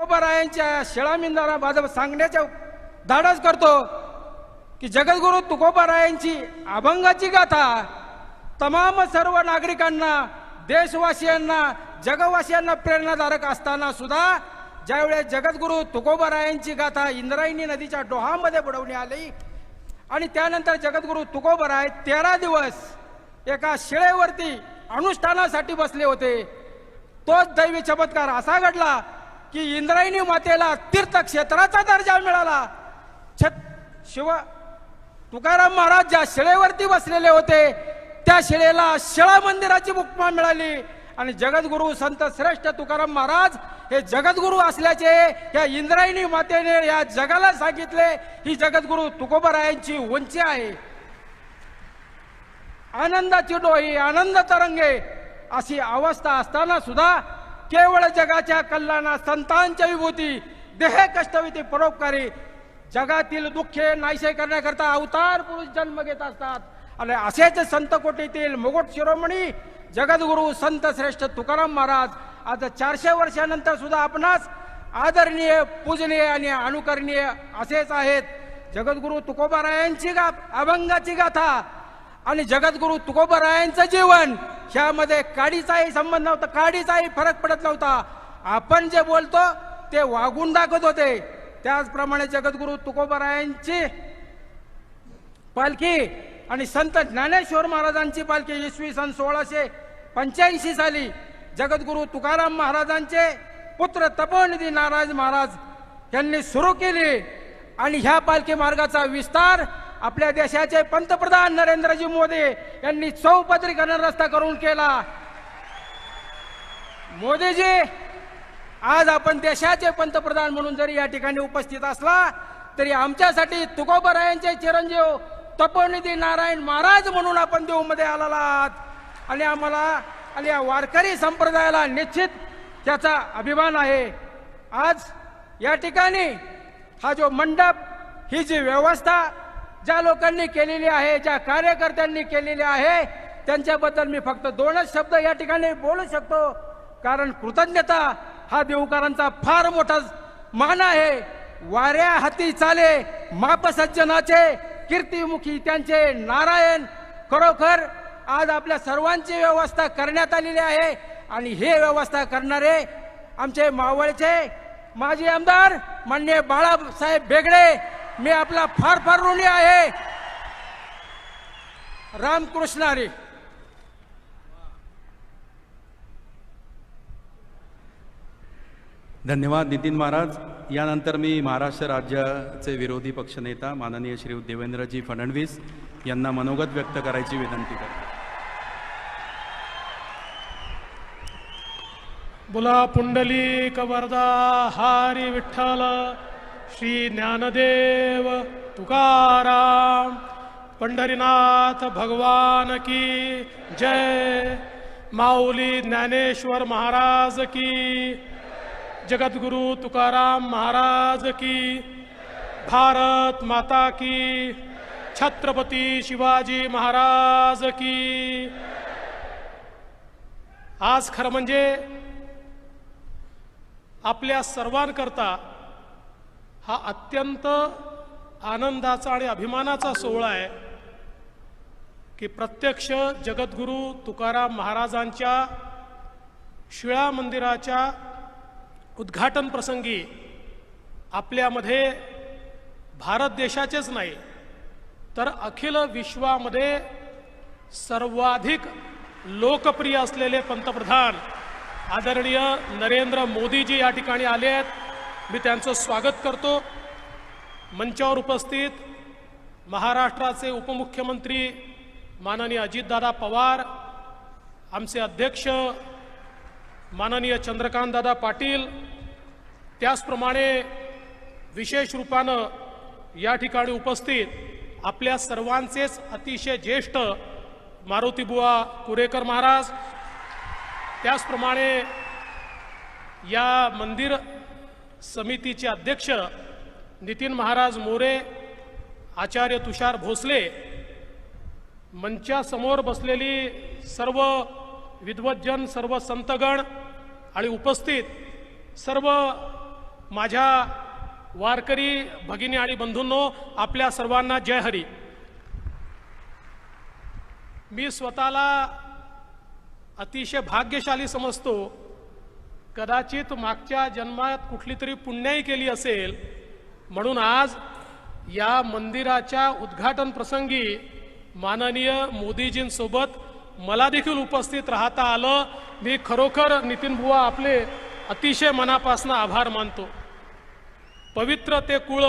तुकोबारायांच्या शिळामिंदारा भाजप सांगण्याच्या धाडस करतो की जगद्गुरु तुकोबारायांची अभंगाची गाथा तमाम सर्व नागरिकांना, देशवासियांना, जगवासियांना प्रेरणादायक असताना सुद्धा ज्यावेळेस जगद्गुरु तुकोबारायांची गाथा इंद्रायणी नदीच्या डोहामध्ये बुडवण्यात आली आणि त्यानंतर जगद्गुरु तुकोबाराय 13 दिवस एका शिळेवरती अनुष्ठानासाठी बसले होते, तोच दैवी चमत्कार असा घडला की इंद्रायणी मातेला तीर्थक्षेत्राचा दर्जा मिळाला. तुकाराम महाराज ज्या शिळेवरती बसलेले होते त्या शिळेला शिळा मंदिराची उपमा मिळाली आणि जगद्गुरु संत श्रेष्ठ तुकाराम महाराज हे जगद्गुरु असल्याचे या इंद्रायणी मातेने या जगाला सांगितले. ही जगद्गुरु तुकोबारायांची उंची आहे. आनंदाची डोही आनंद तरंगे अशी अवस्था असताना सुद्धा केवळ जगाच्या कल्याणा संतांच्या विभूती देह कष्टविधी परोपकारी जगातील दुःखे नाहीसे करण्याकरता अवतार पुरुष जन्म घेत असतात. आणि असेच संत कोटीतील मुकुट शिरोमणी जगद्गुरु संत श्रेष्ठ तुकाराम महाराज आज 400 वर्षानंतर सुद्धा आपणास आदरणीय, पूजनीय आणि अनुकरणीय असेच आहेत. जगद्गुरु तुकोबारायांची अभंगाची गाथा आणि जगद्गुरु तुकोबारायांचं जीवन ह्यामध्ये काडीचाही संबंध नव्हता, काडीचाही फरक पडत नव्हता. आपण जे बोलतो ते वागून दाखवत होते. त्याचप्रमाणे जगद्गुरु तुकोबारायांची पालखी आणि संत ज्ञानेश्वर महाराजांची पालखी इसवी सन 1685 साली जगद्गुरु तुकाराम महाराजांचे पुत्र तपोनिधी नारायण महाराज यांनी सुरू केली आणि ह्या पालखी मार्गाचा विस्तार आपल्या देशाचे पंतप्रधान नरेंद्रजी मोदी यांनी चौपदरीकरण रस्ता करून केला. मोदीजी आज आपण देशाचे पंतप्रधान म्हणून जरी या ठिकाणी उपस्थित असला तरी आमच्यासाठी तुकोबारायांचे चिरंजीव तपोनिधी नारायण महाराज म्हणून आपण देऊमध्ये आलेला आहात आणि आम्हाला आणि या वारकरी संप्रदायाला निश्चित त्याचा अभिमान आहे. आज या ठिकाणी हा जो मंडप, ही जी व्यवस्था ज्या लोकांनी केलेली आहे, ज्या कार्यकर्त्यांनी केलेली आहे, त्यांच्याबद्दल मी फक्त 2च शब्द या ठिकाणी बोलू शकतो. कारण कृतज्ञता हा देवकरांचा फार मोठा मान आहे. वाऱ्या हाती चाले माप सज्जनाचे, कीर्तिमुखी त्यांचे नारायण. खरोखर आज आपल्या सर्वांची व्यवस्था करण्यात आलेली आहे आणि हे व्यवस्था करणारे आमचे मावळचे माजी आमदार माननीय बाळासाहेब बेगडे, मी आपला फार फार ऋणी आहे. रामकृष्ण हरी. धन्यवाद नितीन महाराज. यानंतर मी महाराष्ट्र राज्याचे विरोधी पक्षनेता माननीय श्री देवेंद्रजी फडणवीस यांना मनोगत व्यक्त करायची विनंती करतो. बोला पुंडलिक वरदा हरी विठ्ठल श्री ज्ञानदेव तुकाराम पंढरीनाथ भगवान की जय. माऊली ज्ञानेश्वर महाराज की, जगद्गुरु तुकाराम महाराज की, भारत माता की, छत्रपती शिवाजी महाराज की. आज खरं म्हणजे आपल्या सर्वांकरता हा अत्यंत आनंदाचा आणि अभिमानाचा सोहळा आहे की प्रत्यक्ष जगद्गुरु तुकाराम महाराजांच्या शिळा मंदिराच्या उद्घाटन प्रसंगी आपल्यामध्ये भारत देशाचेच नाही तर अखिल विश्वामध्ये सर्वाधिक लोकप्रिय असलेले पंतप्रधान आदरणीय नरेंद्र मोदीजी या ठिकाणी आले आहेत. मी त्यांचं स्वागत करतो. मंचावर उपस्थित महाराष्ट्राचे उपमुख्यमंत्री माननीय अजितदादा पवार, आमचे अध्यक्ष माननीय चंद्रकांतदादा पाटील, त्याचप्रमाणे विशेष रूपानं या ठिकाणी उपस्थित आपल्या सर्वांचेच अतिशय ज्येष्ठ मारुतीबुवा कुरेकर महाराज, त्याचप्रमाणे या मंदिर समितीचे अध्यक्ष नितीन महाराज मोरे, आचार्य तुषार भोसले, मंचासमोर बसलेली सर्व विद्वज्जन, सर्व संतगण आणि उपस्थित सर्व माझ्या वारकरी भगिनी आणि बंधूंनो, आपल्या सर्वांना जय हरी. मी स्वतःला अतिशय भाग्यशाली समजतो. कदाचित मागच्या जन्मात कुठली तरी पुण्याई केली असेल म्हणून आज या मंदिराच्या उद्घाटन प्रसंगी माननीय मोदीजींसोबत मला देखील उपस्थित राहता आलं. मी खरोखर नितीन बुवा आपले अतिशय मनापासून आभार मानतो. पवित्र ते कुळ,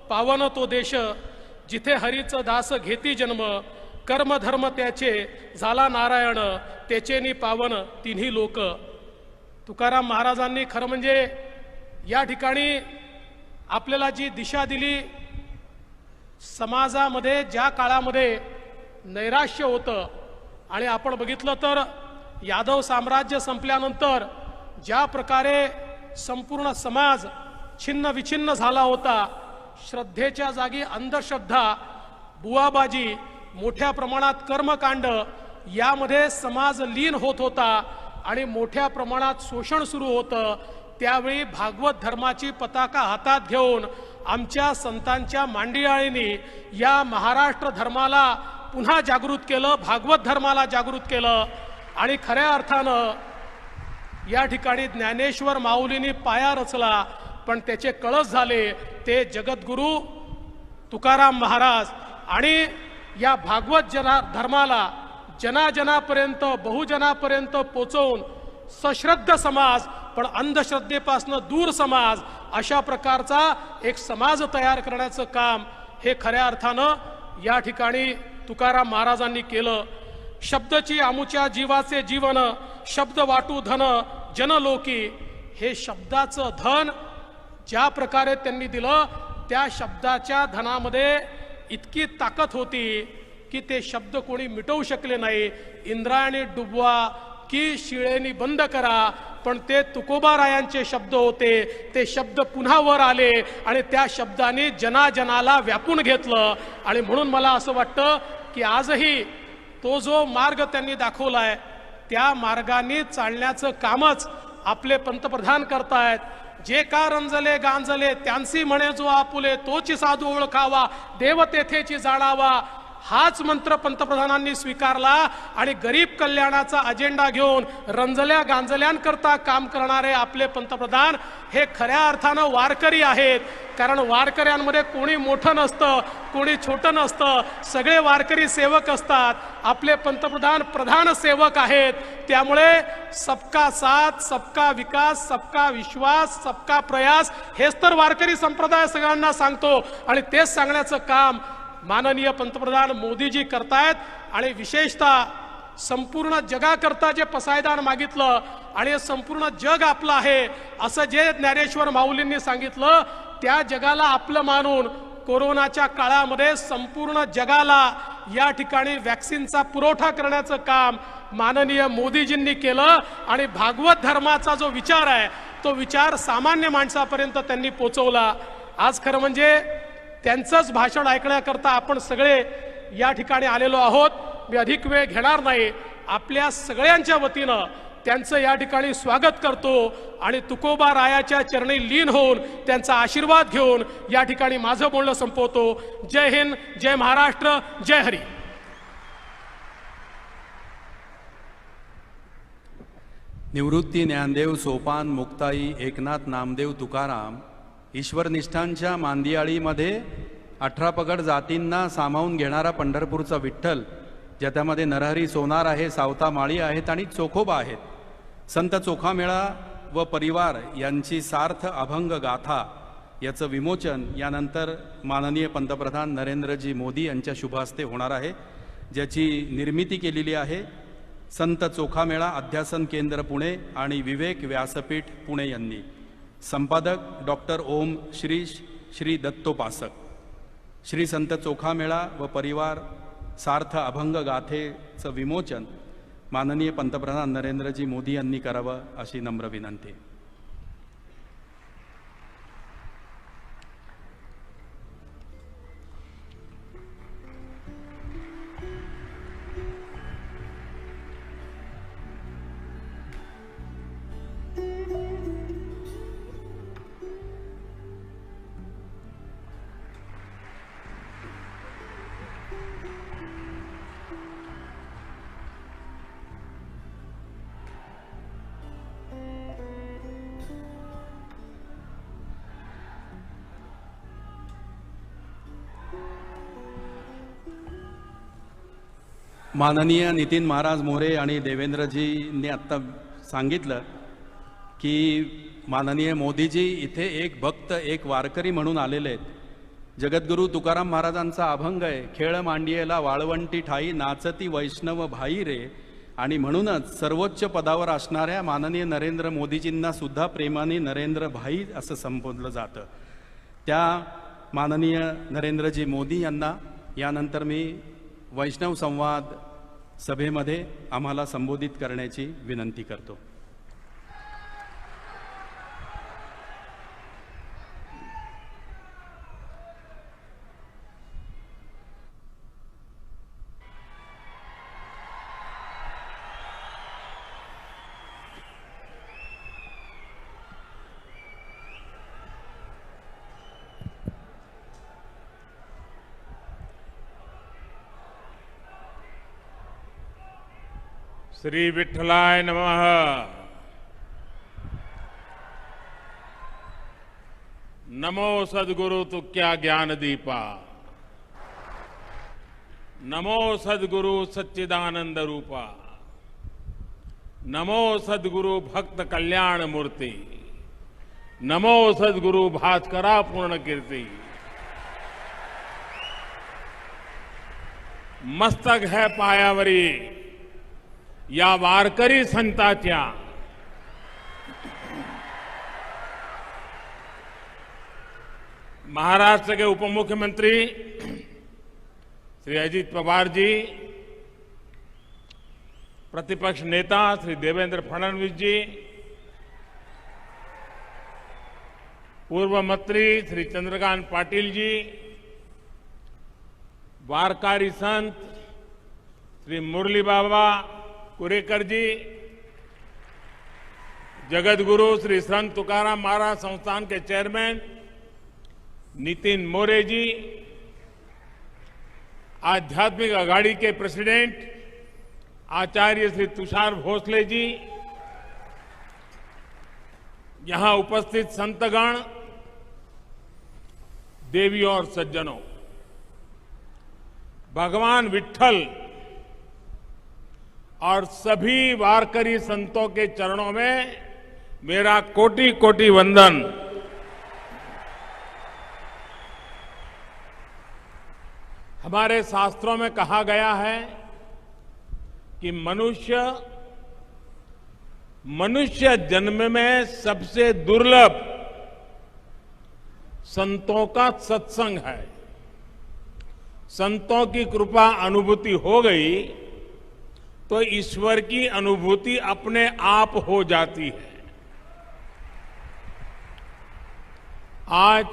पावन तो देश, जिथे हरीचं दास घेती जन्म, कर्म धर्म त्याचे झाला नारायण, त्याचेनी पावन तिन्ही लोक. तुकाराम महाराजांनी खरं म्हणजे या ठिकाणी आपल्याला जी दिशा दिली, समाजामध्ये ज्या काळामध्ये नैराश्य होतं आणि आपण बघितलं तर यादव साम्राज्य संपल्यानंतर ज्या प्रकारे संपूर्ण समाज छिन्न विछिन्न झाला होता, श्रद्धेच्या जागी अंधश्रद्धा, बुवाबाजी, मोठ्या प्रमाणात कर्मकांड यामध्ये समाज लीन होत होता आणि मोठ्या प्रमाणात शोषण सुरू होतं. त्यावेळी भागवत धर्माची पताका हातात घेऊन आमच्या संतांच्या मांडियाळींनी या महाराष्ट्र धर्माला पुन्हा जागृत केलं, भागवत धर्माला जागृत केलं. आणि खऱ्या अर्थानं या ठिकाणी ज्ञानेश्वर माऊलींनी पाया रचला, पण त्याचे कळस झाले ते जगद्गुरू तुकाराम महाराज. आणि या भागवत धर्माला जनाजनापर्यंत, बहुजनापर्यंत पोचवून सश्रद्ध समाज पण अंधश्रद्धेपासून दूर समाज अशा प्रकारचा एक समाज तयार करण्याचं काम हे खऱ्या अर्थानं या ठिकाणी तुकाराम महाराजांनी केलं. शब्दची आमुच्या जीवाचे जीवन, शब्द वाटू धन जनलोकी. हे शब्दाचं धन ज्या प्रकारे त्यांनी दिलं, त्या शब्दाच्या धनामध्ये इतकी ताकद होती की ते शब्द कोणी मिटवू शकले नाही. इंद्रायणी डुबवा की शिळेनी बंद करा, पण ते तुकोबारायांचे शब्द होते. ते शब्द पुन्हा वर आले आणि त्या शब्दाने जनाजनाला व्यापून घेतलं. आणि म्हणून मला असं वाटतं की आजही तो जो मार्ग त्यांनी दाखवलाय त्या मार्गाने चालण्याचं कामच आपले पंतप्रधान करतायत. जे का रंजले गांजले त्यांसी म्हणे जो आपुले, तोची साधू ओळखावा, देव तेथेची जाणावा. हाच मंत्र पंतप्रधानांनी स्वीकारला आणि गरीब कल्याणाचा अजेंडा घेऊन रंजल्या गांजल्यांकरता काम करणारे आपले पंतप्रधान हे खऱ्या अर्थानं वारकरी आहेत. कारण वारकऱ्यांमध्ये कोणी मोठं नसतं, कोणी छोटं नसतं, सगळे वारकरी सेवक असतात. आपले पंतप्रधान प्रधान सेवक आहेत. त्यामुळे सबका साथ, सबका विकास, सबका विश्वास, सबका प्रयास हेच तर वारकरी संप्रदाय सगळ्यांना सांगतो. आणि तेच सांगण्याचं काम माननीय पंतप्रधान मोदीजी करतायत. आणि विशेषतः संपूर्ण जगाकरता जे पसायदान मागितलं आणि संपूर्ण जग आपलं आहे असं जे ज्ञानेश्वर माऊलींनी सांगितलं, त्या जगाला आपलं मानून कोरोनाच्या काळामध्ये संपूर्ण जगाला या ठिकाणी वॅक्सिनचा पुरवठा करण्याचं काम माननीय मोदीजींनी केलं. आणि भागवत धर्माचा जो विचार आहे तो विचार सामान्य माणसापर्यंत त्यांनी पोचवला. आज खरं म्हणजे त्यांचंच भाषण ऐकण्याकरता आपण सगळे या ठिकाणी आलेलो आहोत. मी अधिक वेळ घेणार नाही. आपल्या सगळ्यांच्या वतीनं त्यांचं या ठिकाणी स्वागत करतो आणि तुकोबा रायाच्या चरणी लीन होऊन त्यांचा आशीर्वाद घेऊन या ठिकाणी माझं बोलणं संपवतो. जय हिंद, जय महाराष्ट्र, जय हरी. निवृत्ती ज्ञानदेव सोपान मुक्ताई एकनाथ नामदेव तुकाराम ईश्वरनिष्ठांच्या मांदियाळीमध्ये 18 पगड जातींना सामावून घेणारा पंढरपूरचा विठ्ठल, ज्याच्यामध्ये नरहरी सोनार आहे, सावता माळी आहेत आणि चोखोबा आहेत. संत चोखामेळा व परिवार यांची सार्थ अभंग गाथा याचं विमोचन यानंतर माननीय पंतप्रधान नरेंद्रजी मोदी यांच्या शुभ हस्ते होणार आहे, ज्याची निर्मिती केलेली आहे संत चोखामेळा अध्यासन केंद्र पुणे आणि विवेक व्यासपीठ पुणे यांनी. संपादक डॉक्टर ओम श्री दत्तोपासक. श्री संत चोखामेळा व परिवार सार्थ अभंग गाथेचं विमोचन माननीय पंतप्रधान नरेंद्रजी मोदी यांनी करावं अशी नम्र विनंती. माननीय नितीन महाराज मोरे आणि देवेंद्रजींनी आत्ता सांगितलं की माननीय मोदीजी इथे एक भक्त एक वारकरी म्हणून आलेले आहेत. जगद्गुरू तुकाराम महाराजांचा अभंग आहे, खेळ मांडियेला वाळवंटी ठाई नाचती वैष्णव भाई रे. आणि म्हणूनच सर्वोच्च पदावर असणाऱ्या माननीय नरेंद्र मोदीजींना सुद्धा प्रेमाने नरेंद्र भाई असं संबोधलं जातं. त्या माननीय नरेंद्रजी मोदी यांना यानंतर मी वैष्णव संवाद सभेमध्ये आम्हाला संबोधित करण्याची विनंती करतो. श्री विठ्ठलाय नमः. नमो सद्गुरु तुक्या ज्ञान दीपा. नमो सद्गुरु सच्चिदानंद रूपा. नमो सद्गुरु भक्त कल्याण मूर्ति. नमो सद्गुरु भास्करा पूर्ण कीर्ति. मस्तक है पायावरी या वारकरी संतांच्या. महाराष्ट्र के उपमुख्यमंत्री श्री अजित पवार जी, प्रतिपक्ष नेता श्री देवेंद्र फडणवीस जी, पूर्व मंत्री श्री चंद्रकांत पाटिल जी, वारकारी संत श्री मुरली बाबा कुरेकर जी, जगत गुरु श्री संत तुकाराम महाराज संस्थान के चेयरमैन नितिन मोरे जी, आध्यात्मिक अघाड़ी के प्रेसिडेंट आचार्य श्री तुषार भोसले जी, यहां उपस्थित संतगण, देवी और सज्जनों, भगवान विट्ठल और सभी वारकरी संतों के चरणों में मेरा कोटि कोटि वंदन. हमारे शास्त्रों में कहा गया है कि मनुष्य जन्म में सबसे दुर्लभ संतों का सत्संग है. संतों की कृपा अनुभूति हो गई तो ईश्वर की अनुभूति अपने आप हो जाती है. आज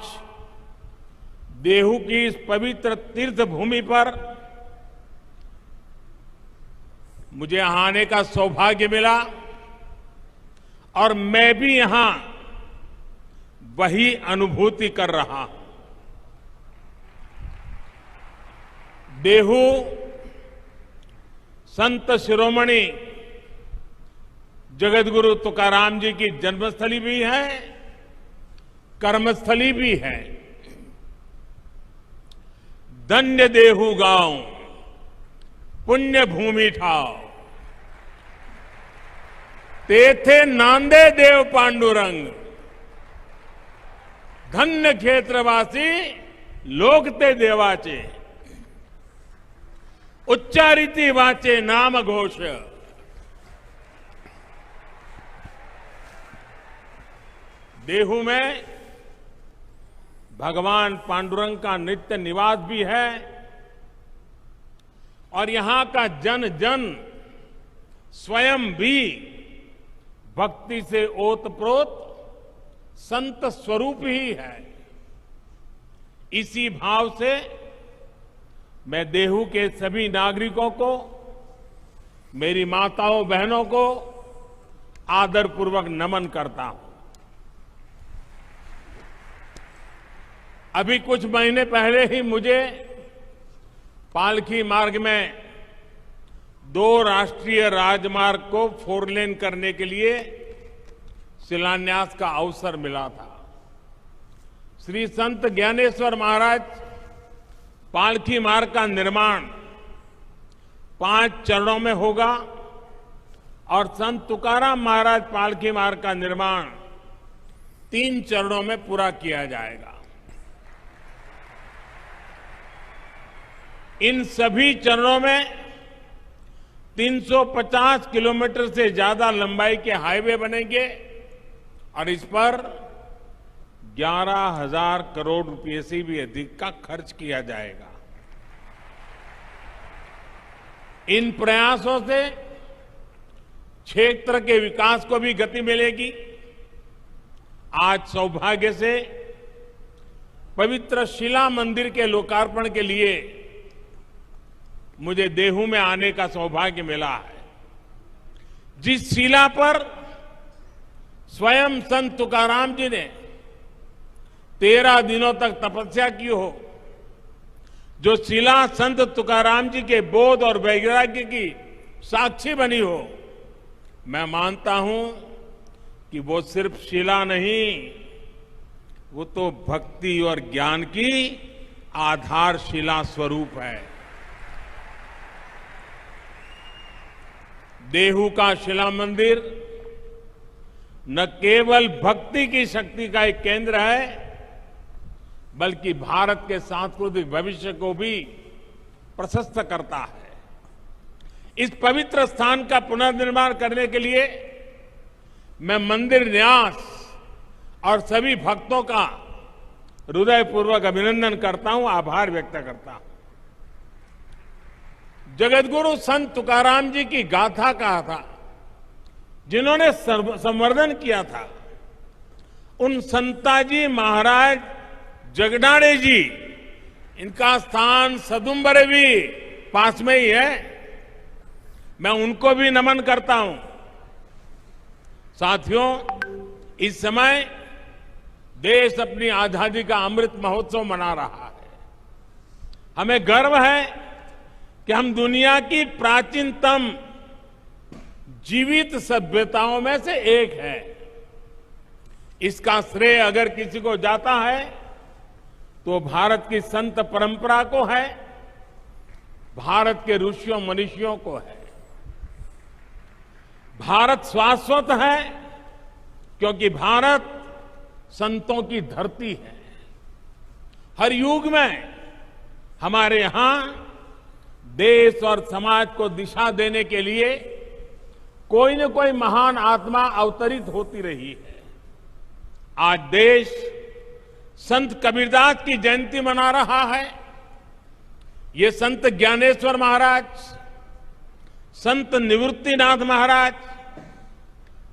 देहू की इस पवित्र तीर्थ भूमि पर मुझे यहां आने का सौभाग्य मिला और मैं भी यहां वही अनुभूति कर रहा हूं. देहू संत शिरोमणि जगतगुरु तुकाराम जी की जन्मस्थली भी है, कर्मस्थली भी है. धन्य देहू गांव पुण्य भूमि ठाव. तेथे नांदे देव पांडुरंग. धन्य क्षेत्रवासी लोकते देवाचे. उच्चारिती वाचे नाम घोष. देहू में भगवान पांडुरंग का नित्य निवास भी है और यहां का जन जन स्वयं भी भक्ति से ओतप्रोत संत स्वरूप ही है. इसी भाव से मैं देहू के सभी नागरिकों को, मेरी माताओं बहनों को आदरपूर्वक नमन करता हूं. अभी कुछ महीने पहले ही मुझे पालकी मार्ग में 2 राष्ट्रीय राजमार्ग को 4 लेन करने के लिए शिलान्यास का अवसर मिला था. श्री संत ज्ञानेश्वर महाराज पालकी मार्ग का निर्माण 5 चरणों में होगा और संत तुकाराम महाराज पालकी मार्ग का निर्माण 3 चरणों में पूरा किया जाएगा। इन सभी चरणों में 350 किलोमीटर से ज्यादा लंबाई के हाईवे बनेंगे और इस पर 11,000 करोड़ रुपए से भी अधिक का खर्च किया जाएगा। इन प्रयासों से क्षेत्र के विकास को भी गति मिलेगी। आज सौभाग्य से पवित्र शिला मंदिर के लोकार्पण के लिए मुझे देहू में आने का सौभाग्य मिला है। जिस शिला पर स्वयं संत तुकाराम जी ने 13 दिनों तक तपस्या की हो, जो शिला संत तुकाराम जी के बोध और वैराग्य की साक्षी बनी हो, मैं मानता हूं कि वो सिर्फ शिला नहीं, वो तो भक्ति और ज्ञान की आधारशिला स्वरूप है। देहू का शिला मंदिर न केवल भक्ति की शक्ति का एक केंद्र है, बल्कि भारत के सांस्कृतिक भविष्य को भी प्रशस्त करता है। इस पवित्र स्थान का पुनर्निर्माण करने के लिए मैं मंदिर न्यास और सभी भक्तों का हृदयपूर्वक अभिनंदन करता हूं, आभार व्यक्त करता हूं। जगतगुरु संत तुकाराम जी की गाथा कहा था, जिन्होंने संवर्धन किया था, उन संताजी महाराज जगडाणे जी, इनका स्थान सदुम्बरे भी पास में ही है। मैं उनको भी नमन करता हूं। साथियों, इस समय देश अपनी आजादी का अमृत महोत्सव मना रहा है। हमें गर्व है कि हम दुनिया की प्राचीनतम जीवित सभ्यताओं में से एक है। इसका श्रेय अगर किसी को जाता है तो भारत की संत परंपरा को है, भारत के ऋषियों मनीषियों को है। भारत शाश्वत है क्योंकि भारत संतों की धरती है। हर युग में हमारे यहां देश और समाज को दिशा देने के लिए कोई न कोई महान आत्मा अवतरित होती रही है। आज देश संत कबीरदास की जयंती मना रहा है। ये संत ज्ञानेश्वर महाराज, संत निवृत्तिनाथ महाराज,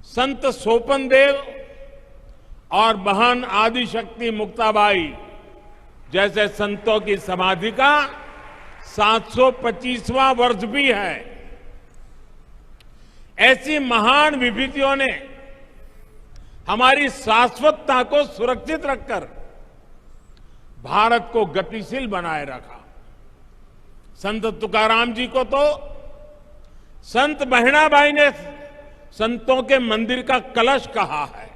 संत सोपन देव और बहन आदिशक्ति मुक्ताबाई जैसे संतों की समाधि का 725वां वर्ष भी है। ऐसी महान विभूतियों ने हमारी शाश्वतता को सुरक्षित रखकर भारत को गतिशील बनाए रखा। संत तुकाराम जी को तो संत बहनाबाई ने संतों के मंदिर का कलश कहा है।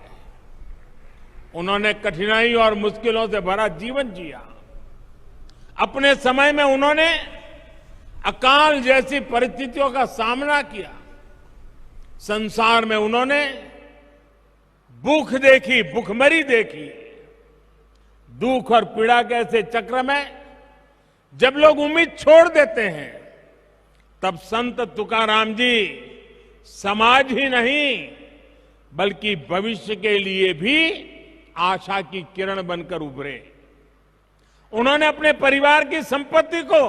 उन्होंने कठिनाई और मुश्किलों से भरा जीवन जिया। अपने समय में उन्होंने अकाल जैसी परिस्थितियों का सामना किया। संसार में उन्होंने भूख देखी, भूखमरी देखी। दुख और पीड़ा के ऐसे चक्र में जब लोग उम्मीद छोड़ देते हैं, तब संत तुकाराम जी समाज ही नहीं बल्कि भविष्य के लिए भी आशा की किरण बनकर उभरे। उन्होंने अपने परिवार की संपत्ति को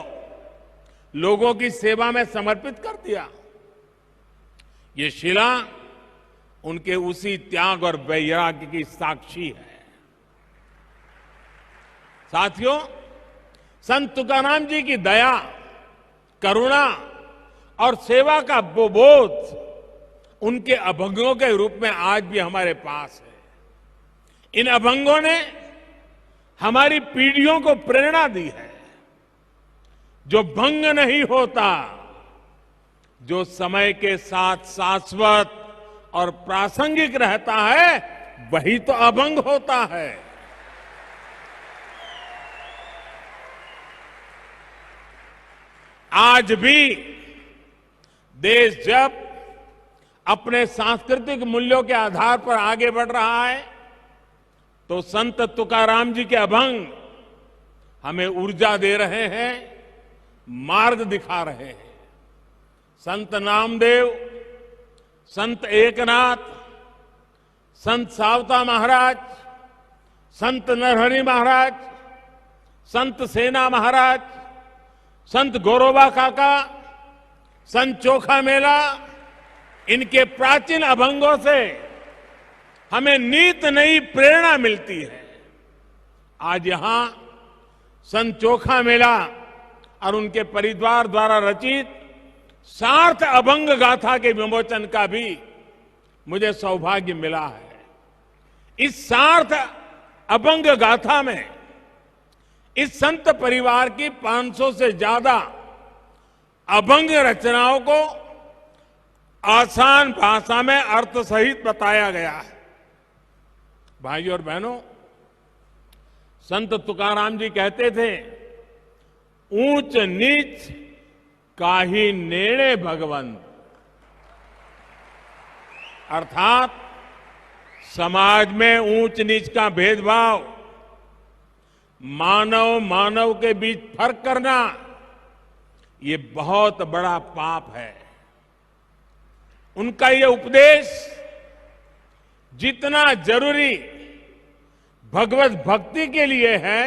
लोगों की सेवा में समर्पित कर दिया। ये शिला उनके उसी त्याग और वैराग्य की साक्षी है। साथियों, संत तुकाराम जी की दया, करुणा और सेवा का बोध उनके अभंगों के रूप में आज भी हमारे पास है। इन अभंगों ने हमारी पीढ़ियों को प्रेरणा दी है। जो भंग नहीं होता, जो समय के साथ शाश्वत और प्रासंगिक रहता है, वही तो अभंग होता है। आज भी देश जब अपने सांस्कृतिक मूल्यों के आधार पर आगे बढ़ रहा है तो संत तुकाराम जी के अभंग हमें ऊर्जा दे रहे हैं, मार्ग दिखा रहे हैं। संत नामदेव, संत एकनाथ, संत सावता महाराज, संत नरहरि महाराज, संत सेना महाराज, संत गौरोबा काका, संत चोखा मेला, इनके प्राचीन अभंगों से हमें नित नई प्रेरणा मिलती है। आज यहां संत चोखा मेला और उनके परिवार द्वारा रचित सार्थ अभंग गाथा के विमोचन का भी मुझे सौभाग्य मिला है। इस सार्थ अभंग गाथा में इस संत परिवार की 500 से ज्यादा अभंग रचनाओं को आसान भाषा में अर्थ सहित बताया गया है। भाइयों और बहनों, संत तुकाराम जी कहते थे, ऊंच नीच काहि नेणे भगवंत, अर्थात समाज में ऊंच नीच का भेदभाव, मानव मानव के बीच फर्क करना, ये बहुत बड़ा पाप है। उनका ये उपदेश जितना जरूरी भगवत भक्ति के लिए है,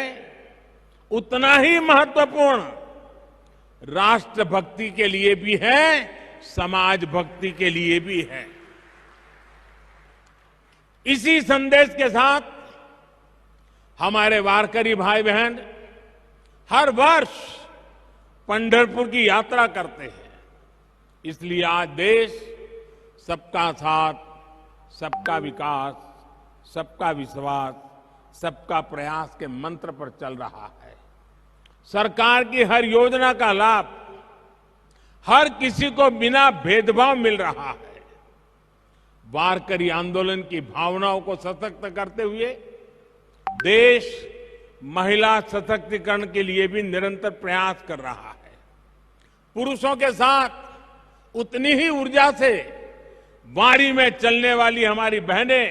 उतना ही महत्वपूर्ण राष्ट्र भक्ति के लिए भी है, समाज भक्ति के लिए भी है। इसी संदेश के साथ हमारे वारकरी भाई बहन हर वर्ष पंढरपुर की यात्रा करते हैं। इसलिए आज देश सबका साथ, सबका विकास, सबका विश्वास, सबका प्रयास के मंत्र पर चल रहा है। सरकार की हर योजना का लाभ हर किसी को बिना भेदभाव मिल रहा है। वारकरी आंदोलन की भावनाओं को सशक्त करते हुए देश महिला सशक्तिकरण के लिए भी निरंतर प्रयास कर रहा है। पुरुषों के साथ उतनी ही ऊर्जा से वारी में चलने वाली हमारी बहनें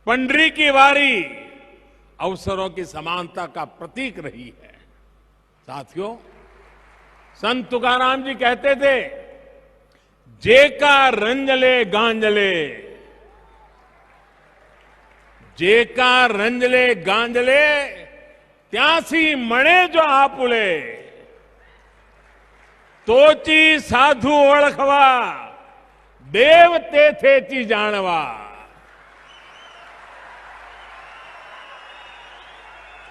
पंडरी की वारी अवसरों की समानता का प्रतीक रही है। साथियों, संत तुकाराम जी कहते थे, जेका रंजले गांजले, जेका रंजले गांजले, त्यासी मणे जो आपुले, तोची साधु ओळखवा, देव तेथेची जानवा।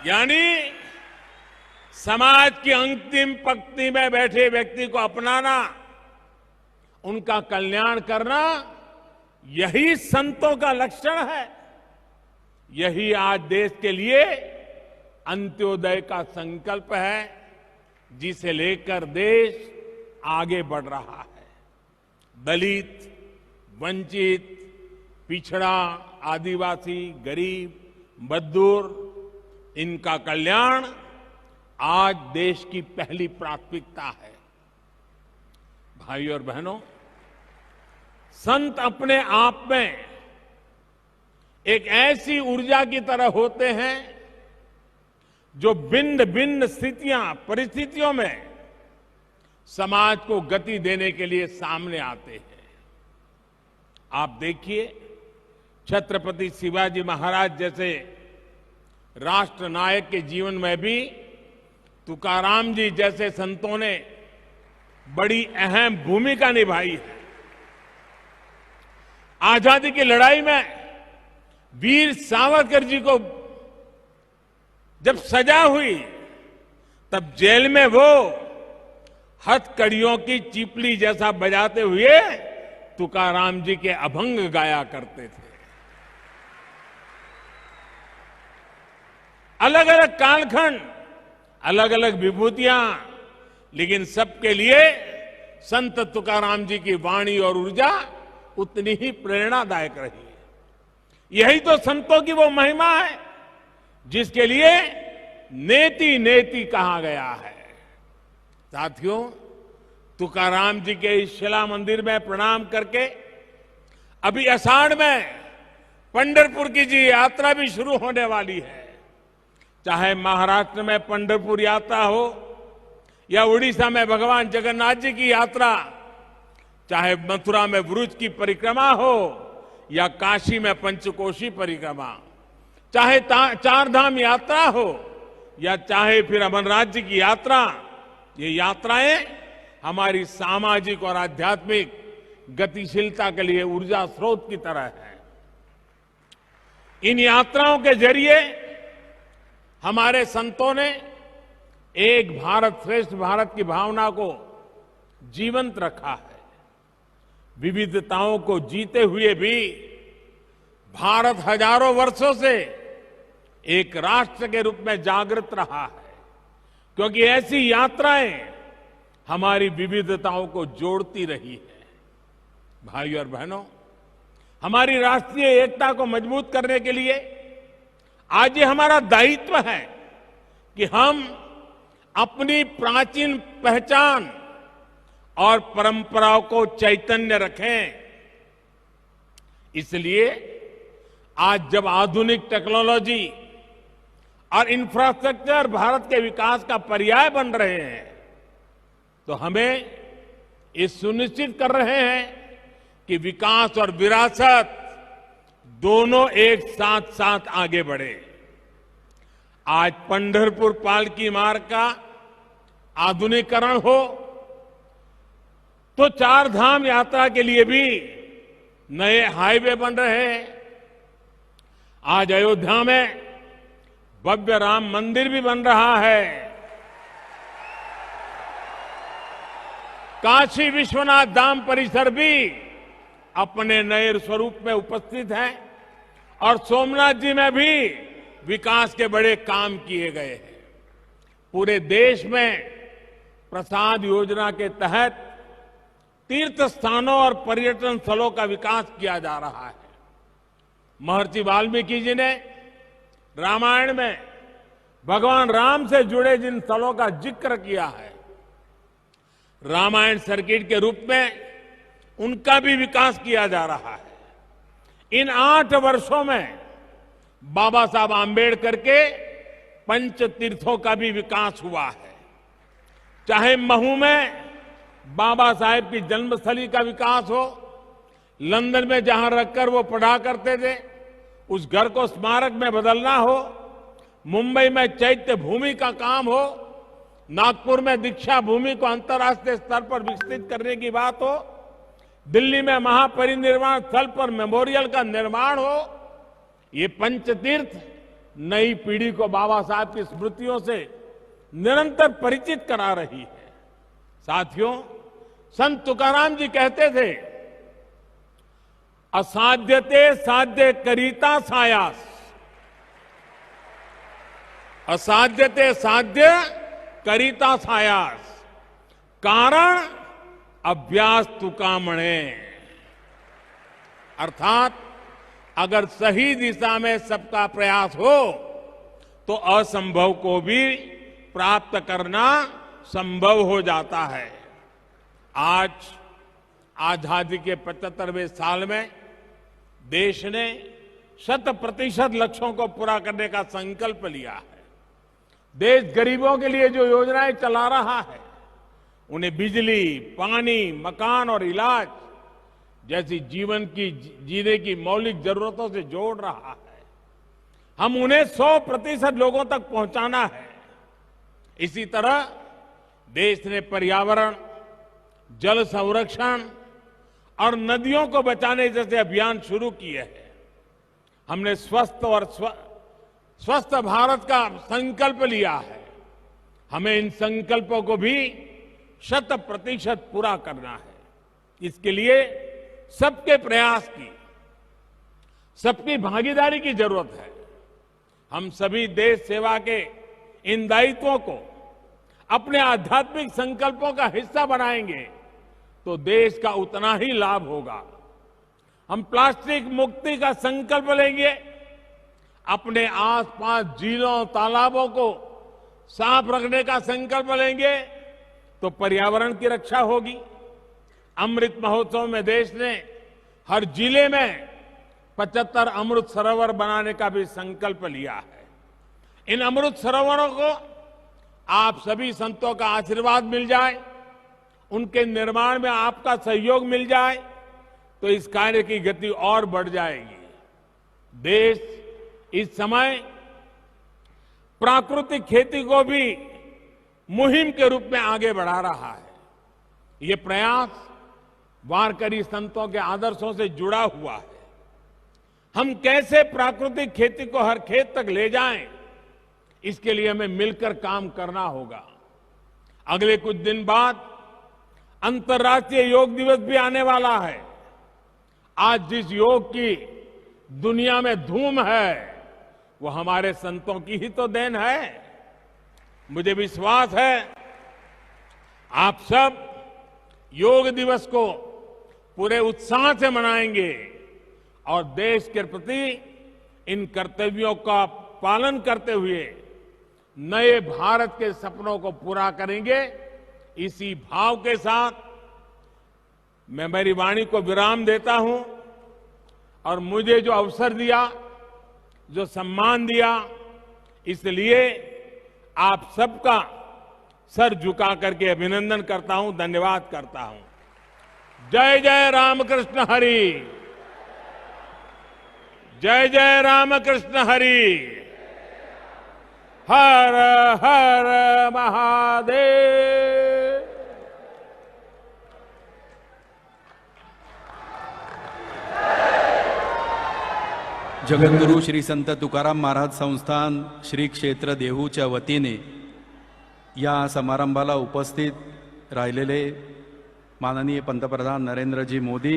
यानी समाज की अंतिम पंक्ति में बैठे व्यक्ति को अपनाना, उनका कल्याण करना, यही संतों का लक्षण है। यही आज देश के लिए अंत्योदय का संकल्प है, जिसे लेकर देश आगे बढ़ रहा है। दलित, वंचित, पिछड़ा, आदिवासी, गरीब, मजदूर, इनका कल्याण आज देश की पहली प्राथमिकता है। भाइयों और बहनों, संत अपने आप में एक ऐसी ऊर्जा की तरह होते हैं जो भिन्न भिन्न स्थितियां, परिस्थितियों में समाज को गति देने के लिए सामने आते हैं। आप देखिए, छत्रपति शिवाजी महाराज जैसे राष्ट्र नायक के जीवन में भी तुकाराम जी जैसे संतों ने बड़ी अहम भूमिका निभाई है। आजादी की लड़ाई में वीर सावरकर जी को जब सजा हुई, तब जेल में वो हथकड़ियों की चीपली जैसा बजाते हुए तुकाराम जी के अभंग गाया करते थे। अलग अलग कालखंड, अलग अलग विभूतियां, लेकिन सबके लिए संत तुकाराम जी की वाणी और ऊर्जा उतनी ही प्रेरणादायक रही है। यही तो संतों की वो महिमा है जिसके लिए नेति नेति कहा गया है। साथियों, तुकाराम जी के इस शिला मंदिर में प्रणाम करके अभी आषाढ़ में पंढरपुर की जी यात्रा भी शुरू होने वाली है। चाहे महाराष्ट्र में पंढरपुर यात्रा हो या उड़ीसा में भगवान जगन्नाथ जी की यात्रा, चाहे मथुरा में ब्रुज की परिक्रमा हो या काशी में पंचकोशी परिक्रमा, चाहे चार धाम यात्रा हो या चाहे फिर अमरनाथ जी की यात्रा, ये यात्राएं हमारी सामाजिक और आध्यात्मिक गतिशीलता के लिए ऊर्जा स्रोत की तरह है। इन यात्राओं के जरिए हमारे संतों ने एक भारत श्रेष्ठ भारत की भावना को जीवंत रखा है। विविधताओं को जीते हुए भी भारत हजारों वर्षों से एक राष्ट्र के रूप में जागृत रहा है, क्योंकि ऐसी यात्राएं हमारी विविधताओं को जोड़ती रही है। भाइयों और बहनों, हमारी राष्ट्रीय एकता को मजबूत करने के लिए आज ये हमारा दायित्व है कि हम अपनी प्राचीन पहचान और परंपराओं को चैतन्य रखें। इसलिए आज जब आधुनिक टेक्नोलॉजी और इंफ्रास्ट्रक्चर भारत के विकास का पर्याय बन रहे हैं, तो हमें ये सुनिश्चित कर रहे हैं कि विकास और विरासत दोनों एक साथ साथ आगे बढ़े। आज पंढरपुर पालकी मार्ग का आधुनिकीकरण हो तो चार धाम यात्रा के लिए भी नए हाईवे बन रहे हैं। आज अयोध्या में भव्य राम मंदिर भी बन रहा है। काशी विश्वनाथ धाम परिसर भी अपने नए स्वरूप में उपस्थित है और सोमनाथ जी में भी विकास के बड़े काम किए गए हैं। पूरे देश में प्रसाद योजना के तहत तीर्थ स्थानों और पर्यटन स्थलों का विकास किया जा रहा है। महर्षि वाल्मीकि जी ने रामायण में भगवान राम से जुड़े जिन स्थलों का जिक्र किया है, रामायण सर्किट के रूप में उनका भी विकास किया जा रहा है। इन 8 वर्षों में बाबा साहब आंबेडकर के पंच तीर्थों का भी विकास हुआ है। चाहे महू में बाबा साहेब की जन्मस्थली का विकास हो, लंदन में जहां रखकर वो पढ़ा करते थे उस घर को स्मारक में बदलना हो, मुंबई में चैत्य भूमि का काम हो, नागपुर में दीक्षा भूमि को अंतर्राष्ट्रीय स्तर पर विकसित करने की बात हो, दिल्ली में महापरिनिर्वाण स्थल पर मेमोरियल का निर्माण हो, ये पंचतीर्थ नई पीढ़ी को बाबा साहब की स्मृतियों से निरंतर परिचित करा रही है। साथियों, संत तुकाराम जी कहते थे, असाध्यते साध्य करीता सायास, असाध्यते साध्य करीता सायास, कारण अभ्यास तुकामणे। अर्थात अगर सही दिशा में सबका प्रयास हो तो असंभव को भी प्राप्त करना संभव हो जाता है। आज आजादी के 75वें साल में देश ने 100% लक्ष्यों को पूरा करने का संकल्प लिया है। देश गरीबों के लिए जो योजनाएं चला रहा है, उन्हें बिजली, पानी, मकान और इलाज जैसी जीवन की जीने की मौलिक जरूरतों से जोड़ रहा है। हम उन्हें 100% लोगों तक पहुंचाना है। इसी तरह देश ने पर्यावरण, जल संरक्षण और नदियों को बचाने जैसे अभियान शुरू किए हैं। हमने स्वस्थ भारत का संकल्प लिया है। हमें इन संकल्पों को भी 100% पूरा करना है। इसके लिए सबके प्रयास की, सबकी भागीदारी की जरूरत है। हम सभी देश सेवा के इन दायित्वों को अपने आध्यात्मिक संकल्पों का हिस्सा बनाएंगे तो देश का उतना ही लाभ होगा। हम प्लास्टिक मुक्ति का संकल्प लेंगे, अपने आसपास झीलों, तालाबों को साफ रखने का संकल्प लेंगे तो पर्यावरण की रक्षा होगी। अमृत महोत्सव में देश ने हर जिले में 75 अमृत सरोवर बनाने का भी संकल्प लिया है। इन अमृत सरोवरों को आप सभी संतों का आशीर्वाद मिल जाए, उनके निर्माण में आपका सहयोग मिल जाए तो इस कार्य की गति और बढ़ जाएगी। देश इस समय प्राकृतिक खेती को भी मुहिम के रूप में आगे बढ़ा रहा है। ये प्रयास वारकरी संतों के आदर्शों से जुड़ा हुआ है। हम कैसे प्राकृतिक खेती को हर खेत तक ले जाएं, इसके लिए हमें मिलकर काम करना होगा। अगले कुछ दिन बाद अंतर्राष्ट्रीय योग दिवस भी आने वाला है। आज जिस योग की दुनिया में धूम है वो हमारे संतों की ही तो देन है। मुझे विश्वास है आप सब योग दिवस को पूरे उत्साह से मनाएंगे और देश के प्रति इन कर्तव्यों का पालन करते हुए नए भारत के सपनों को पूरा करेंगे। इसी भाव के साथ मैं मेरी वाणी को विराम देता हूं और मुझे जो अवसर दिया, जो सम्मान दिया, इसलिए आप सबका सर झुका करके अभिनंदन करता हूं, धन्यवाद करता हूं। जय जय रामकृष्ण हरि, जय जय रामकृष्ण हरि, हर हर महादेव। जगद्गुरु श्री संत तुकाराम महाराज संस्थान श्री क्षेत्र देहूच्या वतीने या समारंभाला उपस्थित राहिलेले माननीय पंतप्रधान नरेंद्रजी मोदी,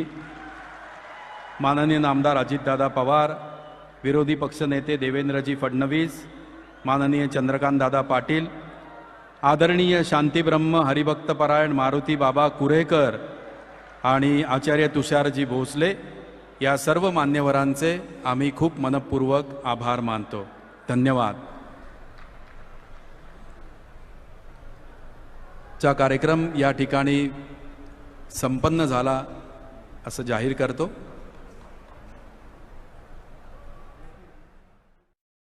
माननीय नामदार अजितदादा पवार, विरोधी पक्षनेते देवेंद्रजी फडणवीस, माननीय चंद्रकांतदादा पाटील, आदरणीय शांतीब्रह्म हरिभक्तपरायण मारुती बाबा कुरेकर आणि आचार्य तुषारजी भोसले, या सर्व मान्यवरांचे आम्ही खूप मनपूर्वक आभार मानतो। धन्यवाद। चा कार्यक्रम या ठिकाणी संपन्न झाला असं जाहीर करतो।